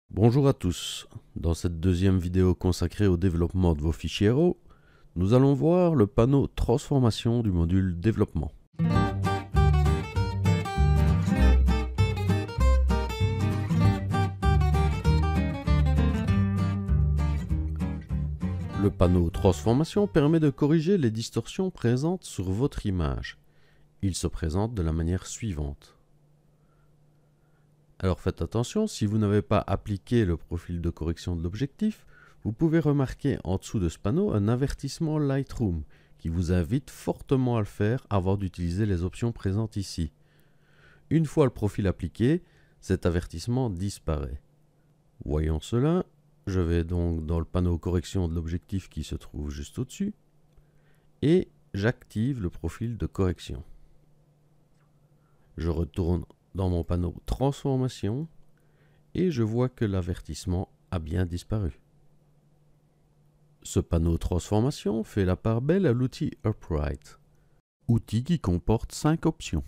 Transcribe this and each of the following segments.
Bonjour à tous, dans cette deuxième vidéo consacrée au développement de vos fichiers RAW, nous allons voir le panneau transformation du module développement. Le panneau transformation permet de corriger les distorsions présentes sur votre image. Il se présente de la manière suivante. Alors faites attention, si vous n'avez pas appliqué le profil de correction de l'objectif, vous pouvez remarquer en dessous de ce panneau un avertissement Lightroom qui vous invite fortement à le faire avant d'utiliser les options présentes ici. Une fois le profil appliqué, cet avertissement disparaît. Voyons cela, je vais donc dans le panneau correction de l'objectif qui se trouve juste au-dessus et j'active le profil de correction. Je retourne dans mon panneau transformation et je vois que l'avertissement a bien disparu. Ce panneau transformation fait la part belle à l'outil Upright, outil qui comporte 5 options.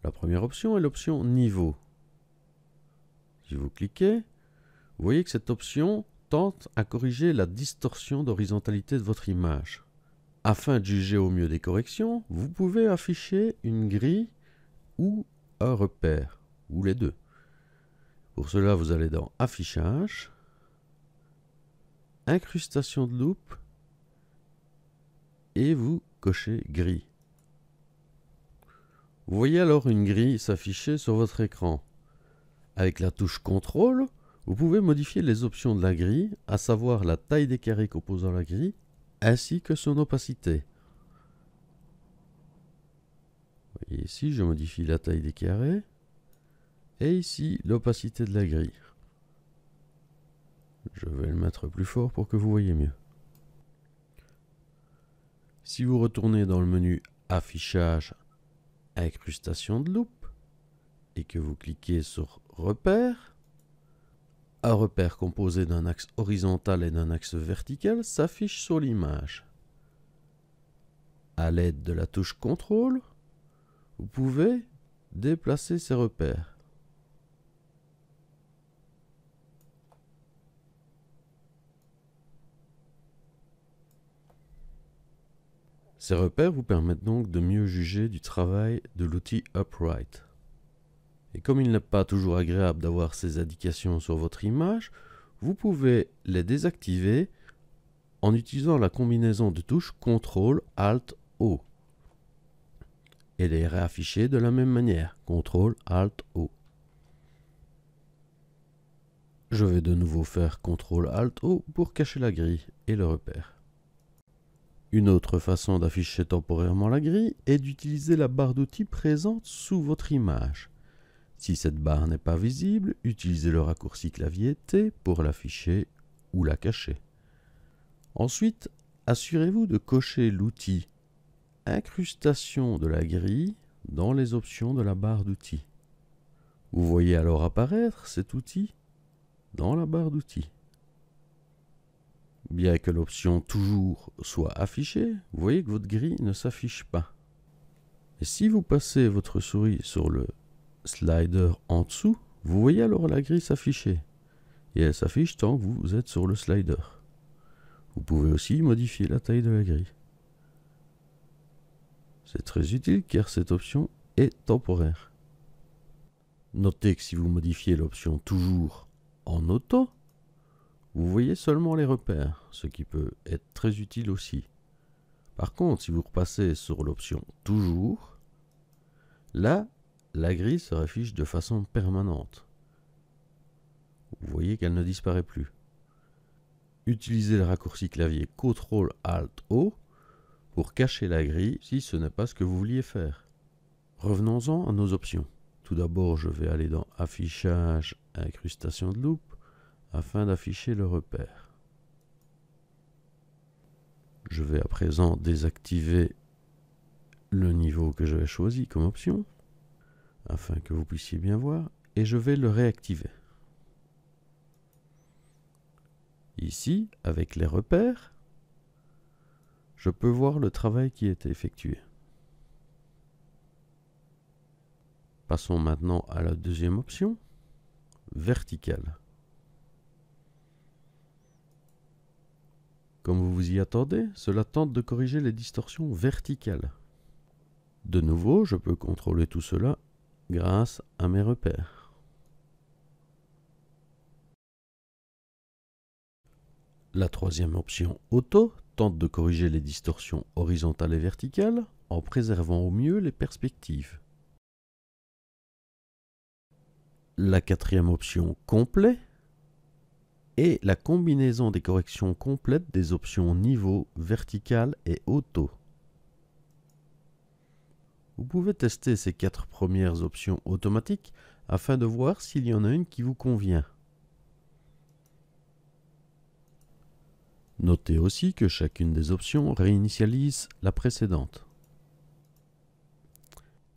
La première option est l'option niveau. Si vous cliquez, vous voyez que cette option tente à corriger la distorsion d'horizontalité de votre image. Afin de juger au mieux des corrections, vous pouvez afficher une grille ou un repère, ou les deux. Pour cela, vous allez dans Affichage, Incrustation de loupe, et vous cochez Grille. Vous voyez alors une grille s'afficher sur votre écran. Avec la touche CTRL, vous pouvez modifier les options de la grille, à savoir la taille des carrés composant la grille, ainsi que son opacité. Vous voyez ici, je modifie la taille des carrés, et ici, l'opacité de la grille. Je vais le mettre plus fort pour que vous voyez mieux. Si vous retournez dans le menu Affichage, Incrustation de loupe, et que vous cliquez sur Repère, un repère composé d'un axe horizontal et d'un axe vertical s'affiche sur l'image. À l'aide de la touche CTRL, vous pouvez déplacer ces repères. Ces repères vous permettent donc de mieux juger du travail de l'outil Upright. Et comme il n'est pas toujours agréable d'avoir ces indications sur votre image, vous pouvez les désactiver en utilisant la combinaison de touches CTRL-ALT-O et les réafficher de la même manière, CTRL-ALT-O. Je vais de nouveau faire CTRL-ALT-O pour cacher la grille et le repère. Une autre façon d'afficher temporairement la grille est d'utiliser la barre d'outils présente sous votre image. Si cette barre n'est pas visible, utilisez le raccourci clavier T pour l'afficher ou la cacher. Ensuite, assurez-vous de cocher l'outil Incrustation de la grille dans les options de la barre d'outils. Vous voyez alors apparaître cet outil dans la barre d'outils. Bien que l'option Toujours soit affichée, vous voyez que votre grille ne s'affiche pas. Et si vous passez votre souris sur le slider en dessous, vous voyez alors la grille s'afficher. Et elle s'affiche tant que vous êtes sur le slider. Vous pouvez aussi modifier la taille de la grille. C'est très utile car cette option est temporaire. Notez que si vous modifiez l'option Toujours en auto, vous voyez seulement les repères, ce qui peut être très utile aussi. Par contre, si vous repassez sur l'option Toujours, là, la grille se affiche de façon permanente. Vous voyez qu'elle ne disparaît plus. Utilisez le raccourci clavier CTRL-ALT-O pour cacher la grille si ce n'est pas ce que vous vouliez faire. Revenons-en à nos options. Tout d'abord, je vais aller dans Affichage, Incrustation de loupe afin d'afficher le repère. Je vais à présent désactiver le niveau que j'avais choisi comme option afin que vous puissiez bien voir et je vais le réactiver. Ici, avec les repères, je peux voir le travail qui a été effectué. Passons maintenant à la deuxième option, verticale. Comme vous vous y attendez, cela tente de corriger les distorsions verticales. De nouveau, je peux contrôler tout cela grâce à mes repères. La troisième option Auto tente de corriger les distorsions horizontales et verticales en préservant au mieux les perspectives. La quatrième option Complet est la combinaison des corrections complètes des options Niveau, Vertical et Auto. Vous pouvez tester ces 4 premières options automatiques afin de voir s'il y en a une qui vous convient. Notez aussi que chacune des options réinitialise la précédente.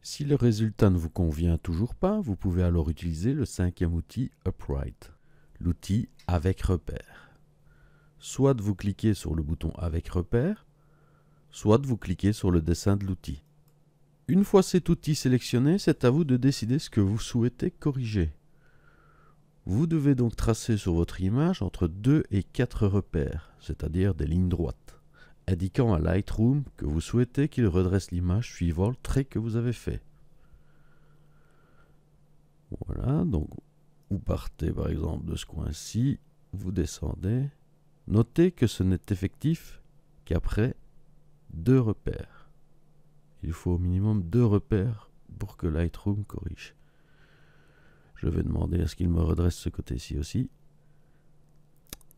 Si le résultat ne vous convient toujours pas, vous pouvez alors utiliser le cinquième outil Upright, l'outil avec repère. Soit vous cliquez sur le bouton avec repère, soit vous cliquez sur le dessin de l'outil. Une fois cet outil sélectionné, c'est à vous de décider ce que vous souhaitez corriger. Vous devez donc tracer sur votre image entre 2 et 4 repères, c'est-à-dire des lignes droites, indiquant à Lightroom que vous souhaitez qu'il redresse l'image suivant le trait que vous avez fait. Voilà, donc vous partez par exemple de ce coin-ci, vous descendez. Notez que ce n'est effectif qu'après 2 repères. Il faut au minimum 2 repères pour que Lightroom corrige. Je vais demander à ce qu'il me redresse ce côté-ci aussi.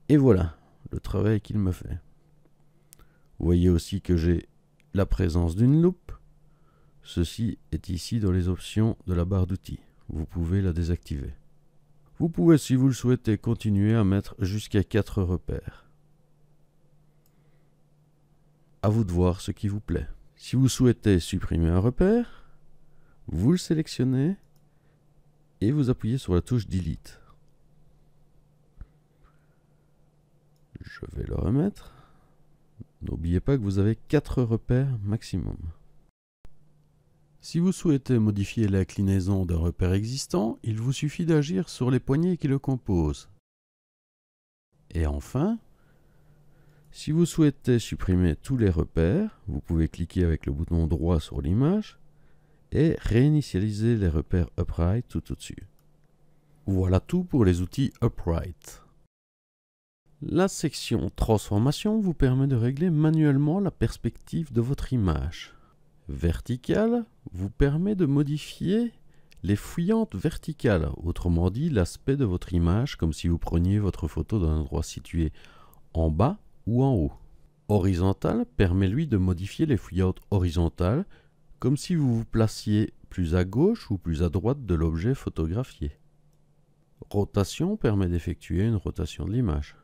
Et voilà le travail qu'il me fait. Vous voyez aussi que j'ai la présence d'une loupe. Ceci est ici dans les options de la barre d'outils. Vous pouvez la désactiver. Vous pouvez, si vous le souhaitez, continuer à mettre jusqu'à 4 repères. À vous de voir ce qui vous plaît. Si vous souhaitez supprimer un repère, vous le sélectionnez et vous appuyez sur la touche Delete. Je vais le remettre. N'oubliez pas que vous avez 4 repères maximum. Si vous souhaitez modifier l'inclinaison d'un repère existant, il vous suffit d'agir sur les poignées qui le composent. Et enfin, si vous souhaitez supprimer tous les repères, vous pouvez cliquer avec le bouton droit sur l'image et réinitialiser les repères Upright tout au-dessus. Voilà tout pour les outils Upright. La section Transformation vous permet de régler manuellement la perspective de votre image. Vertical vous permet de modifier les fouillantes verticales, autrement dit l'aspect de votre image comme si vous preniez votre photo d'un endroit situé en bas ou en haut. Horizontal permet lui de modifier les fouillantes horizontales comme si vous vous placiez plus à gauche ou plus à droite de l'objet photographié. Rotation permet d'effectuer une rotation de l'image.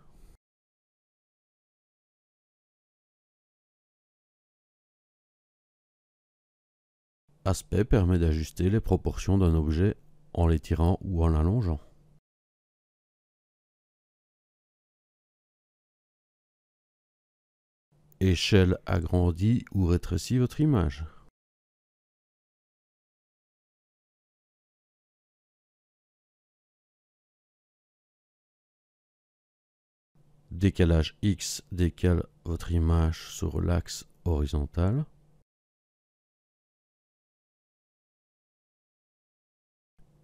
Aspect permet d'ajuster les proportions d'un objet en l'étirant ou en l'allongeant. Échelle agrandit ou rétrécit votre image. Décalage X décale votre image sur l'axe horizontal.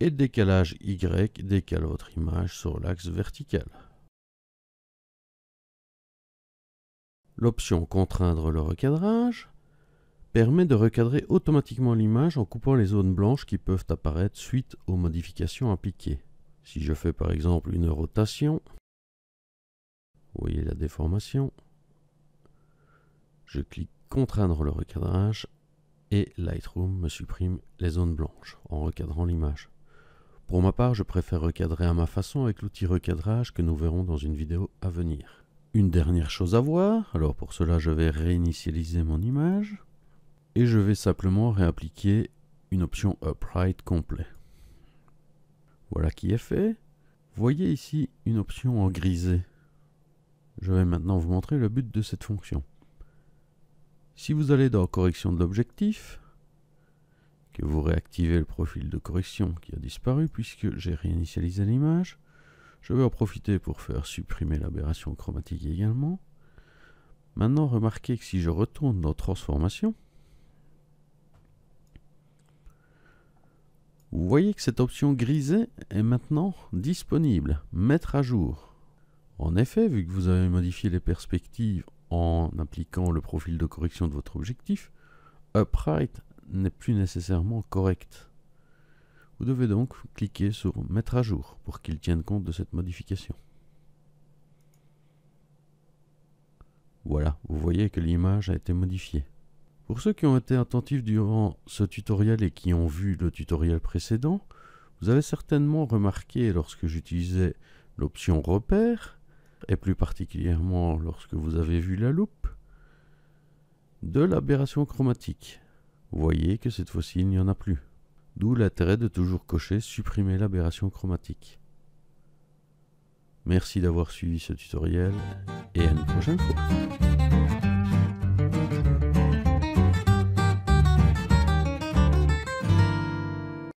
Et décalage Y décale votre image sur l'axe vertical. L'option Contraindre le recadrage permet de recadrer automatiquement l'image en coupant les zones blanches qui peuvent apparaître suite aux modifications appliquées. Si je fais par exemple une rotation, vous voyez la déformation, je clique Contraindre le recadrage et Lightroom me supprime les zones blanches en recadrant l'image. Pour ma part, je préfère recadrer à ma façon avec l'outil recadrage que nous verrons dans une vidéo à venir. Une dernière chose à voir, alors pour cela je vais réinitialiser mon image et je vais simplement réappliquer une option Upright complet. Voilà qui est fait. Voyez ici une option en grisé. Je vais maintenant vous montrer le but de cette fonction. Si vous allez dans Correction de l'objectif, que vous réactivez le profil de correction qui a disparu puisque j'ai réinitialisé l'image, je vais en profiter pour faire supprimer l'aberration chromatique également. Maintenant, remarquez que si je retourne dans Transformation, vous voyez que cette option grisée est maintenant disponible, mettre à jour. En effet, vu que vous avez modifié les perspectives en appliquant le profil de correction de votre objectif, Upright n'est plus nécessairement correct. Vous devez donc cliquer sur mettre à jour pour qu'il tienne compte de cette modification. Voilà, vous voyez que l'image a été modifiée. Pour ceux qui ont été attentifs durant ce tutoriel et qui ont vu le tutoriel précédent, vous avez certainement remarqué lorsque j'utilisais l'option repère, et plus particulièrement lorsque vous avez vu la loupe, de l'aberration chromatique. Vous voyez que cette fois-ci il n'y en a plus. D'où l'intérêt de toujours cocher supprimer l'aberration chromatique. Merci d'avoir suivi ce tutoriel et à une prochaine fois.